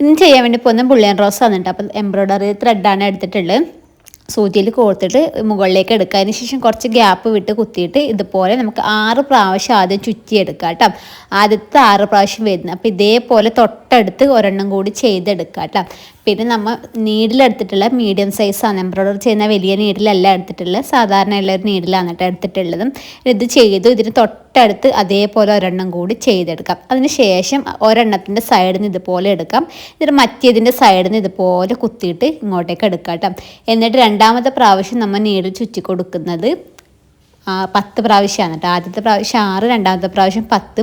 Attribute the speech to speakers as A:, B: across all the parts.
A: ഇന്ന് ചെയ്യാൻ വേണ്ടി പോകുന്ന ബുള്ളിയൻ റോസ് ആണ് കേട്ടോ. അപ്പോൾ എംബ്രോയ്ഡറി ത്രെഡാണ് എടുത്തിട്ടുള്ളത്. സൂചിയിൽ കോർത്തിട്ട് മുകളിലേക്ക് എടുക്കുക. അതിന് ശേഷം കുറച്ച് ഗ്യാപ്പ് വിട്ട് കുത്തിയിട്ട് ഇതുപോലെ നമുക്ക് 6 പ്രാവശ്യം ആദ്യം ചുറ്റിയെടുക്കാം കേട്ടോ. ആദ്യത്തെ 6 പ്രാവശ്യം വരുന്നത്. അപ്പോൾ ഇതേപോലെ തൊട്ടടുത്ത് ഒരെണ്ണം കൂടി ചെയ്തെടുക്കാം കേട്ടോ. പിന്നെ നമ്മൾ നീഡിലെടുത്തിട്ടുള്ള മീഡിയം സൈസാണ്. എംബ്രോയ്ഡറി ചെയ്യുന്ന വലിയ നീഡിലല്ല എടുത്തിട്ടുള്ളത്, സാധാരണ ഉള്ളൊരു നീഡിലാണ് കേട്ടോ എടുത്തിട്ടുള്ളത്. ഇത് ചെയ്തു ഇതിന് തൊട്ടടുത്ത് അതേപോലെ ഒരെണ്ണം കൂടി ചെയ്തെടുക്കാം. അതിന് ശേഷം ഒരെണ്ണത്തിൻ്റെ സൈഡിൽ നിന്ന് ഇതുപോലെ എടുക്കാം. എന്നിട്ട് മറ്റേതിൻ്റെ സൈഡിൽ നിന്ന് ഇതുപോലെ കുത്തിയിട്ട് ഇങ്ങോട്ടേക്ക് എടുക്കാം കേട്ടോ. എന്നിട്ട് രണ്ടാമത്തെ പ്രാവശ്യം നമ്മൾ നീഡിൽ ചുറ്റി കൊടുക്കുന്നത് 10 പ്രാവശ്യമാണ് കേട്ടോ. ആദ്യത്തെ പ്രാവശ്യം 6, രണ്ടാമത്തെ പ്രാവശ്യം 10.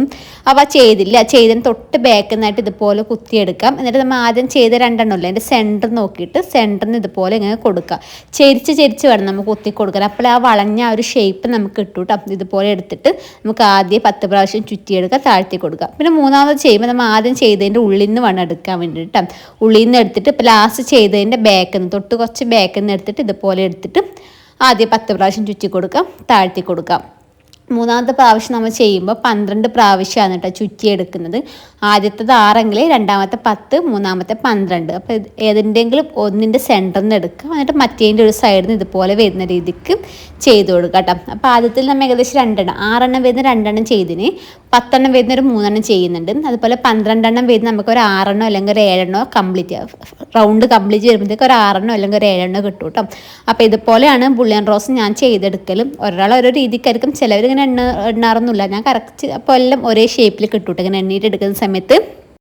A: അപ്പോൾ ചെയ്തതിന് തൊട്ട് ബാക്കിൽ ഇതുപോലെ കുത്തിയെടുക്കാം. എന്നിട്ട് നമ്മൾ ആദ്യം ചെയ്ത 2 എണ്ണമല്ലേ അതിൻ്റെ സെൻറ്റർ നോക്കിയിട്ട് സെൻറ്ററിൽ നിന്ന് ഇതുപോലെ ഇങ്ങനെ കൊടുക്കുക. ചെരിച്ച് വേണം നമുക്ക് കുത്തി കൊടുക്കാൻ. അപ്പോൾ ആ വളഞ്ഞ ഒരു ഷേപ്പ് നമുക്ക് കിട്ടും കേട്ടോ. ഇതുപോലെ എടുത്തിട്ട് നമുക്ക് ആദ്യം 10 പ്രാവശ്യം ചുറ്റിയെടുക്കുക, താഴ്ത്തി കൊടുക്കുക. പിന്നെ മൂന്നാമത് ചെയ്യുമ്പോൾ നമ്മൾ ആദ്യം ചെയ്തതിൻ്റെ ഉള്ളിൽ നിന്ന് വേണം എടുക്കാൻ വേണ്ടിയിട്ട്. ഉള്ളിൽ നിന്ന് എടുത്തിട്ട് ഇപ്പോൾ ലാസ്റ്റ് ചെയ്തതിൻ്റെ ബാക്കിൽ നിന്ന് തൊട്ട് കുറച്ച് ബാക്കിൽ നിന്ന് എടുത്തിട്ട് ഇതുപോലെ എടുത്തിട്ട് ആദ്യം 10 പ്രാവശ്യം ചുറ്റി കൊടുക്കാം, താഴ്ത്തി കൊടുക്കാം. മൂന്നാമത്തെ പ്രാവശ്യം നമ്മൾ ചെയ്യുമ്പോൾ 12 പ്രാവശ്യമാണ് കേട്ടോ ചുറ്റിയെടുക്കുന്നത്. ആദ്യത്തത് 6 എങ്കിൽ രണ്ടാമത്തെ 10, മൂന്നാമത്തെ 12. അപ്പോൾ ഏതിൻ്റെങ്കിലും ഒന്നിൻ്റെ സെൻറ്ററിൽ നിന്ന് എടുക്കുക. എന്നിട്ട് മറ്റേതിൻ്റെ ഒരു സൈഡിൽ നിന്ന് ഇതുപോലെ വരുന്ന രീതിക്ക് ചെയ്ത് കൊടുക്കുക കേട്ടോ. അപ്പോൾ ആദ്യത്തിൽ നമ്മൾ ഏകദേശം 2 എണ്ണം, 6 എണ്ണം വരുന്ന 2 എണ്ണം ചെയ്തിന്, 10 എണ്ണം വരുന്ന ഒരു 3 എണ്ണം ചെയ്യുന്നുണ്ട്. അതുപോലെ 12 എണ്ണം വരുന്ന നമുക്ക് ഒരു 6 എണ്ണോ അല്ലെങ്കിൽ ഒരു 7 എണ്ണോ കംപ്ലീറ്റ് റൗണ്ട് കംപ്ലീറ്റ് ചെയ്യുമ്പോഴത്തേക്ക് ഒരു 6 എണ്ണോ അല്ലെങ്കിൽ ഒരു 7 എണ്ണോ കിട്ടും കേട്ടോ. അപ്പോൾ ഇതുപോലെയാണ് ബുള്ളിയൻ റോസ് ഞാൻ ചെയ്തെടുക്കലും. ഒരാൾ ഓരോ രീതിക്കായിരിക്കും, ചിലവർ ഇങ്ങനെ എണ്ണാറൊന്നുമില്ല. ഞാൻ കറക്റ്റ് അപ്പോൾ എല്ലാം ഒരേ ഷേപ്പിൽ കിട്ടും കേട്ടോ ഇങ്ങനെ എണ്ണീട്ട് എടുക്കുന്ന സമയത്ത്.